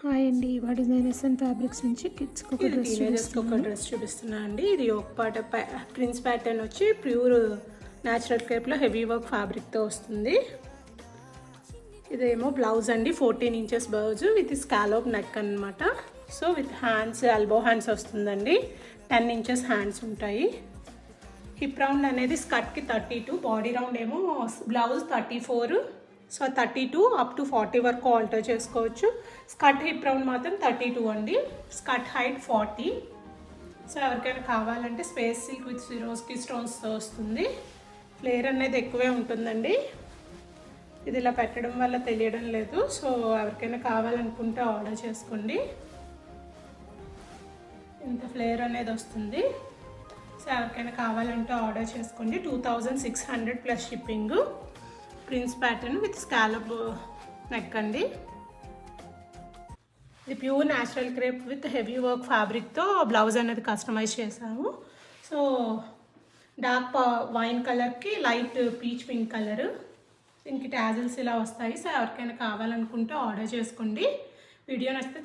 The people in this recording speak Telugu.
హాయ్ అండి, వాట్ డిజైనర్స్ అండ్ ఫ్యాబ్రిక్స్ నుంచి కిడ్స్కి ఒక డ్రెస్ చూపిస్తున్నా అండి. ఇది ఒక పాట ప్రిన్స్ ప్యాటర్న్ వచ్చి ప్యూర్ న్యాచురల్ క్రేప్లో హెవీ వర్క్ ఫ్యాబ్రిక్తో వస్తుంది. ఇదేమో బ్లౌజ్ అండి, 14 inches blouse with scallop neck అనమాట. So with hands, elbow hands వస్తుందండి. 10 ఇంచెస్ హ్యాండ్స్ ఉంటాయి. హిప్ రౌండ్ అనేది స్కర్ట్కి 32, బాడీ రౌండ్ ఏమో బ్లౌజ్ 34. సో 32 అప్ టు 40 వరకు ఆల్టర్ చేసుకోవచ్చు. స్కర్ట్ హిప్ రౌండ్ మాత్రం 32 అండి. Skirt height 40. సో ఎవరికైనా కావాలంటే స్పేస్ సిల్క్ విత్ సిరోస్కి స్టోన్స్తో వస్తుంది. ఫ్లేర్ అనేది ఎక్కువే ఉంటుందండి. ఇది ఇలా పెట్టడం వల్ల తెలియడం లేదు. సో ఎవరికైనా కావాలనుకుంటే ఆర్డర్ చేసుకోండి. ఇంత ఫ్లేర్ అనేది వస్తుంది. సో ఎవరికైనా కావాలంటే ఆర్డర్ చేసుకోండి. 2600 plus shipping. Prince pattern with scallop neck అండి. ఇది pure natural crepe with heavy work ఫ్యాబ్రిక్తో బ్లౌజ్ అనేది కస్టమైజ్ చేసాము. సో డార్క్ వైన్ కలర్కి లైట్ పీచ్ పింక్ కలర్. దీనికి టాజిల్స్ ఇలా వస్తాయి. సో ఎవరికైనా కావాలనుకుంటే ఆర్డర్ చేసుకోండి. వీడియో నచ్చితే